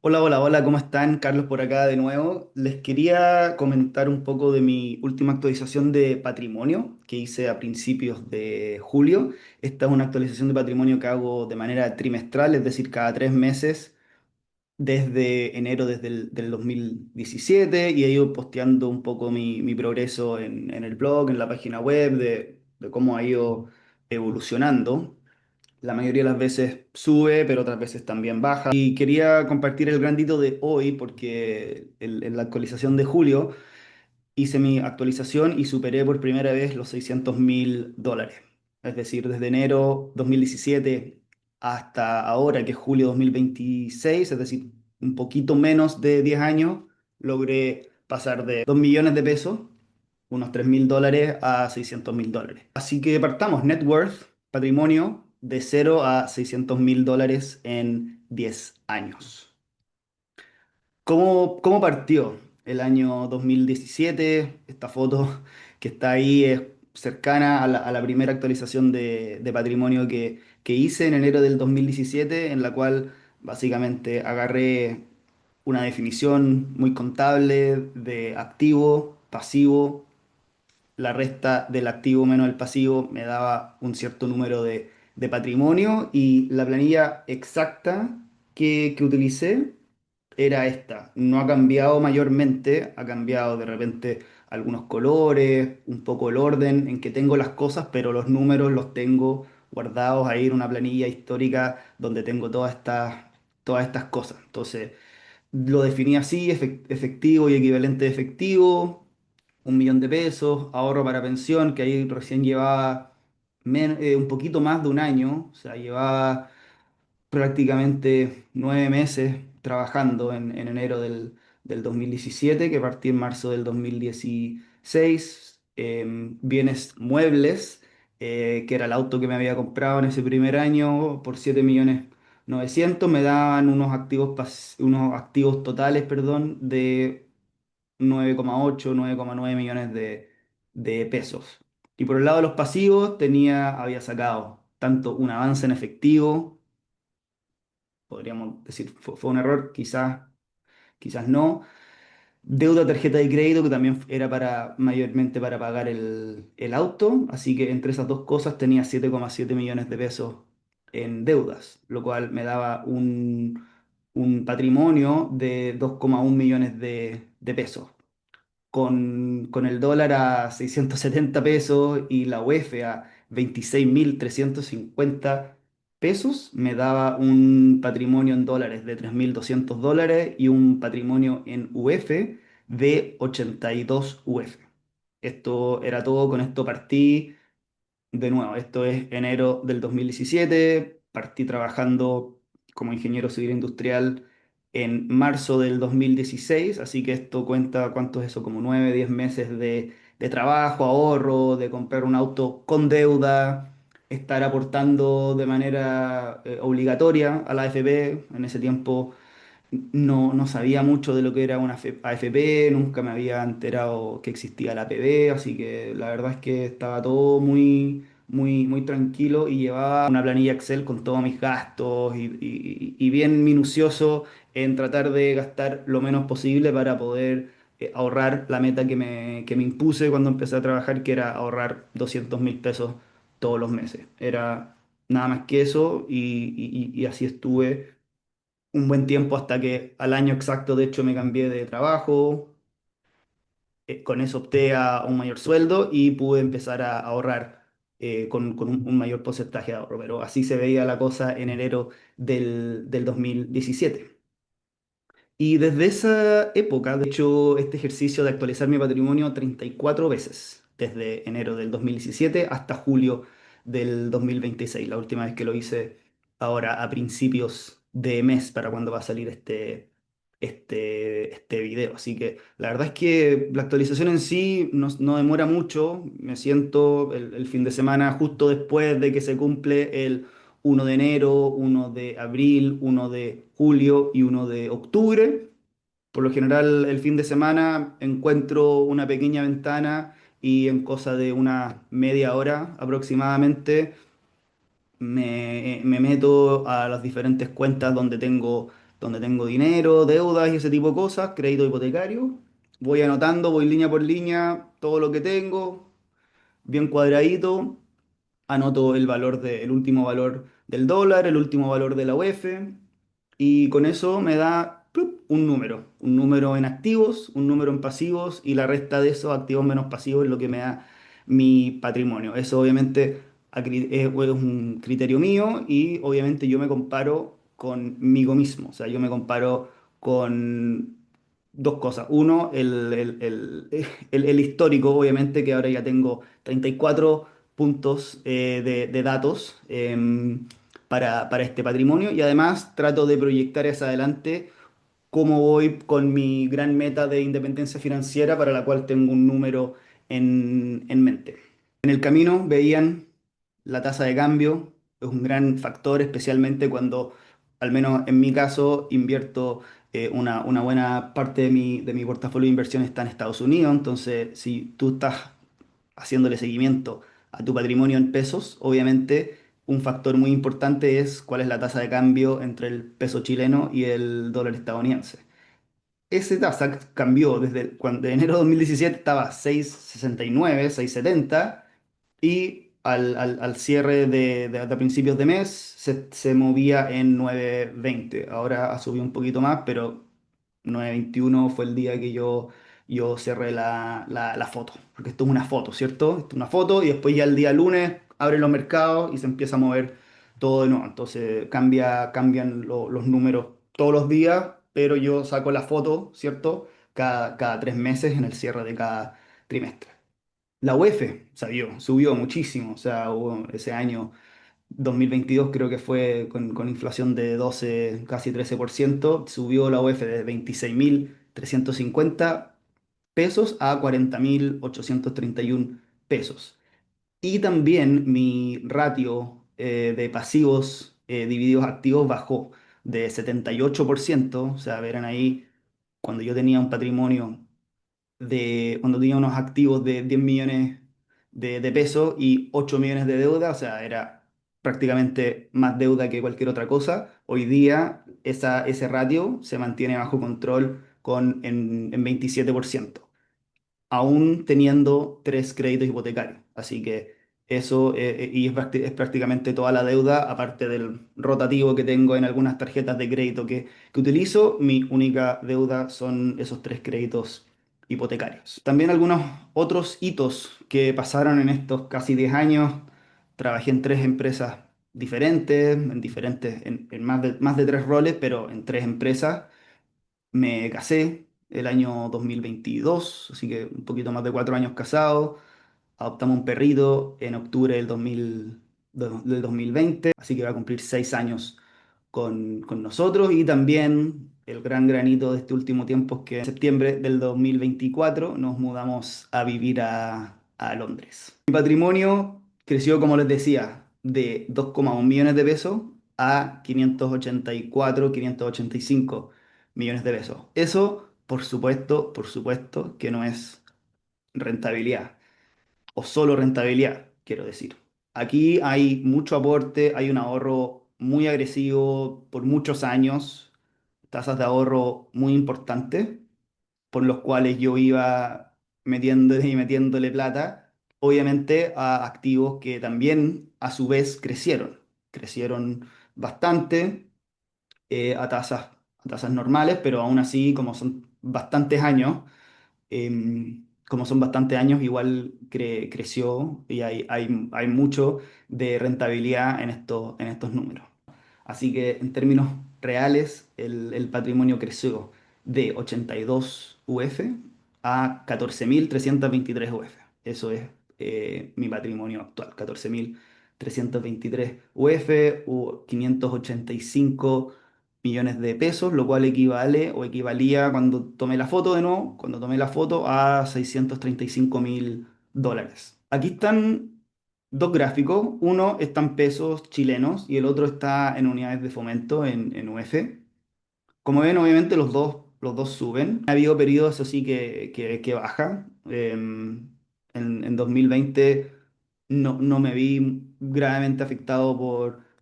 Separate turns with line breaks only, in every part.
Hola, hola, hola, ¿cómo están? Carlos por acá de nuevo. Les quería comentar un poco de mi última actualización de patrimonio que hice a principios de julio. Esta es una actualización de patrimonio que hago de manera trimestral, es decir, cada 3 meses desde enero del 2017 y he ido posteando un poco mi progreso en el blog, en la página web, de cómo ha ido evolucionando. La mayoría de las veces sube, pero otras veces también baja. Y quería compartir el grandito de hoy porque en la actualización de julio hice mi actualización y superé por primera vez los $600.000. Es decir, desde enero 2017 hasta ahora, que es julio 2026, es decir, un poquito menos de 10 años, logré pasar de 2 millones de pesos, unos $3.000, a $600.000. Así que partamos, net worth, patrimonio, de 0 a $600.000 en 10 años. ¿Cómo partió el año 2017? Esta foto que está ahí es cercana a la primera actualización de patrimonio que hice en enero del 2017, en la cual básicamente agarré una definición muy contable de activo, pasivo, la resta del activo menos el pasivo me daba un cierto número de patrimonio y la planilla exacta que utilicé era esta. No ha cambiado mayormente, ha cambiado de repente algunos colores, un poco el orden en que tengo las cosas, pero los números los tengo guardados ahí en una planilla histórica donde tengo todas estas cosas. Entonces, lo definí así, efectivo y equivalente de efectivo, 1 millón de pesos, ahorro para pensión, que ahí recién llevaba un poquito más de un año, o sea, llevaba prácticamente 9 meses trabajando en enero del 2017, que partí en marzo del 2016. Bienes muebles, que era el auto que me había comprado en ese primer año por 7.900.000, me daban unos activos totales, perdón, de 9,8, 9,9 millones de pesos. Y por el lado de los pasivos había sacado tanto un avance en efectivo, podríamos decir, fue un error, quizás no. Deuda tarjeta de crédito, que también era mayormente para pagar el auto, así que entre esas dos cosas tenía 7,7 millones de pesos en deudas, lo cual me daba un patrimonio de 2,1 millones de pesos con el dólar a 670 pesos y la UF a 26.350 pesos, me daba un patrimonio en dólares de $3.200 y un patrimonio en UF de 82 UF. Esto era todo, con esto partí. De nuevo, esto es enero del 2017. Partí trabajando como ingeniero civil industrial en marzo del 2016, así que esto cuenta, ¿cuánto es eso? Como 9, 10 meses de trabajo, ahorro, de comprar un auto con deuda, estar aportando de manera obligatoria a la AFP. En ese tiempo no sabía mucho de lo que era una AFP, nunca me había enterado que existía la APB, así que la verdad es que estaba todo muy, muy, muy tranquilo y llevaba una planilla Excel con todos mis gastos y bien minucioso en tratar de gastar lo menos posible para poder ahorrar la meta que me impuse cuando empecé a trabajar, que era ahorrar 200.000 pesos todos los meses. Era nada más que eso y así estuve un buen tiempo hasta que al año exacto, de hecho, me cambié de trabajo. Con eso opté a un mayor sueldo y pude empezar a ahorrar con un mayor porcentaje de ahorro. Pero así se veía la cosa en enero del 2017. Y desde esa época, de hecho, este ejercicio de actualizar mi patrimonio 34 veces, desde enero del 2017 hasta julio del 2026, la última vez que lo hice ahora a principios de mes para cuando va a salir este video. Así que la verdad es que la actualización en sí no demora mucho. Me siento el fin de semana justo después de que se cumple el 1 de enero, 1 de abril, 1 de julio y 1 de octubre. Por lo general, el fin de semana encuentro una pequeña ventana y en cosa de una media hora aproximadamente me meto a las diferentes cuentas donde tengo donde tengo dinero, deudas y ese tipo de cosas, crédito hipotecario. Voy anotando, voy línea por línea, todo lo que tengo, bien cuadradito. Anoto el último valor del dólar, el último valor de la UF, y con eso me da ¡plup! Un número en activos, un número en pasivos, y la resta de esos activos menos pasivos es lo que me da mi patrimonio. Eso obviamente es un criterio mío, y obviamente yo me comparo conmigo mismo, o sea, yo me comparo con dos cosas. Uno, el histórico, obviamente, que ahora ya tengo 34 puntos de datos para este patrimonio, y además trato de proyectar hacia adelante cómo voy con mi gran meta de independencia financiera, para la cual tengo un número en mente. En el camino veían la tasa de cambio, es un gran factor, especialmente cuando, al menos en mi caso, invierto una buena parte de mi portafolio de inversión está en Estados Unidos. Entonces, si tú estás haciéndole seguimiento a tu patrimonio en pesos, obviamente un factor muy importante es cuál es la tasa de cambio entre el peso chileno y el dólar estadounidense. Esa tasa cambió desde cuando de enero de 2017 estaba a 6,69, 6,70, y al cierre de principios de mes se movía en 9,20. Ahora ha subido un poquito más, pero 9,21 fue el día que yo cerré la foto, porque esto es una foto, ¿cierto? Esto es una foto, y después ya el día lunes abren los mercados y se empieza a mover todo de nuevo. Entonces cambian los números todos los días, pero yo saco la foto, ¿cierto? Cada 3 meses en el cierre de cada trimestre. La UEF subió muchísimo, o sea, hubo ese año 2022, creo que fue con inflación de 12, casi 13%, subió la UEF de 26.350 pesos a 40.831 pesos. Y también mi ratio de pasivos divididos activos bajó de 78%, o sea, verán ahí, cuando yo tenía un patrimonio cuando tenía unos activos de 10 millones de pesos y 8 millones de deuda, o sea, era prácticamente más deuda que cualquier otra cosa. Hoy día ese ratio se mantiene bajo control en 27%, aún teniendo 3 créditos hipotecarios. Así que eso, y es prácticamente toda la deuda, aparte del rotativo que tengo en algunas tarjetas de crédito que utilizo. Mi única deuda son esos 3 créditos hipotecarios. También algunos otros hitos que pasaron en estos casi 10 años. Trabajé en 3 empresas diferentes, en más de 3 roles, pero en 3 empresas. Me casé el año 2022, así que un poquito más de 4 años casado. Adoptamos un perrito en octubre del 2020, así que va a cumplir 6 años con nosotros. Y también el gran granito de este último tiempo es que en septiembre del 2024 nos mudamos a vivir a Londres. Mi patrimonio creció, como les decía, de 2,1 millones de pesos a 584, 585 millones de pesos. Eso, por supuesto, que no es rentabilidad, o solo rentabilidad, quiero decir. Aquí hay mucho aporte, hay un ahorro muy agresivo por muchos años, tasas de ahorro muy importantes, por los cuales yo iba metiendo y metiéndole plata, obviamente a activos que también a su vez crecieron bastante, a tasas normales, pero aún así, como son bastantes años, igual creció, y hay mucho de rentabilidad en estos números. Así que en términos reales, el patrimonio creció de 82 UF a 14.323 UF. Eso es mi patrimonio actual, 14.323 UF, o 585 millones de pesos, lo cual equivale o equivalía, cuando tomé la foto de nuevo, cuando tomé la foto, a 635.000 dólares. Aquí están dos gráficos, uno está en pesos chilenos y el otro está en unidades de fomento en UF. Como ven, obviamente los dos suben. Ha habido periodos así que bajan. En 2020 no me vi gravemente afectado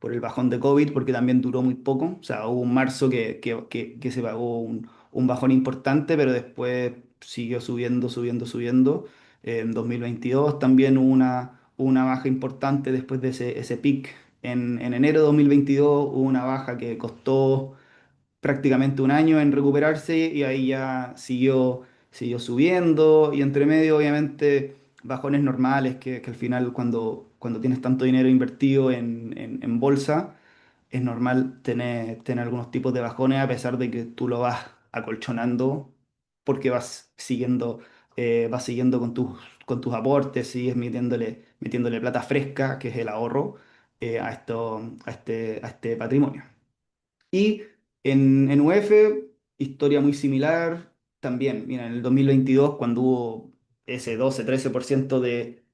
por el bajón de COVID, porque también duró muy poco. O sea, hubo un marzo que se pagó un bajón importante, pero después siguió subiendo, subiendo, subiendo. En 2022 también hubo una baja importante después de ese pic. En enero de 2022 hubo una baja que costó prácticamente un año en recuperarse y ahí ya siguió subiendo y entre medio obviamente bajones normales que al final cuando tienes tanto dinero invertido en bolsa es normal tener algunos tipos de bajones a pesar de que tú lo vas acolchonando porque vas siguiendo con tus aportes, sigues metiéndole plata fresca, que es el ahorro, a este patrimonio. Y en UF, historia muy similar, también, mira, en el 2022, cuando hubo ese 12-13%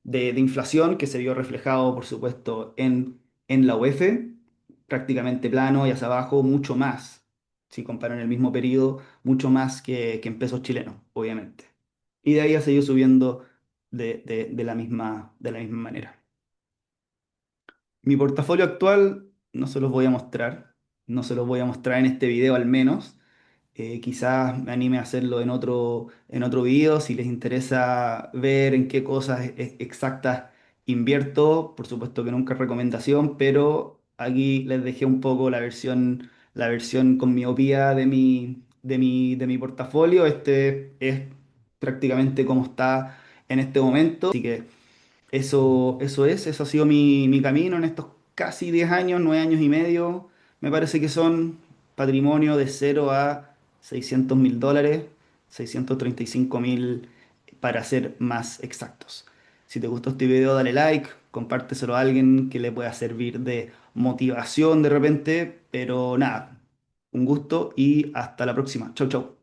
de inflación que se vio reflejado, por supuesto, en la UF, prácticamente plano y hacia abajo, mucho más, si comparan el mismo periodo, mucho más que en pesos chilenos, obviamente. Y de ahí ha seguido subiendo de la misma manera. Mi portafolio actual no se los voy a mostrar, no se los voy a mostrar en este video al menos. Quizás me anime a hacerlo en otro video si les interesa ver en qué cosas exactas invierto. Por supuesto que nunca es recomendación, pero aquí les dejé un poco la versión con miopía de mi portafolio. Este es prácticamente como está en este momento. Así que eso ha sido mi camino en estos casi 10 años, 9 años y medio. Me parece que son patrimonio de 0 a 600.000 dólares, 635.000 para ser más exactos. Si te gustó este video, dale like, compárteselo a alguien que le pueda servir de motivación de repente, pero nada, un gusto y hasta la próxima. Chau, chau.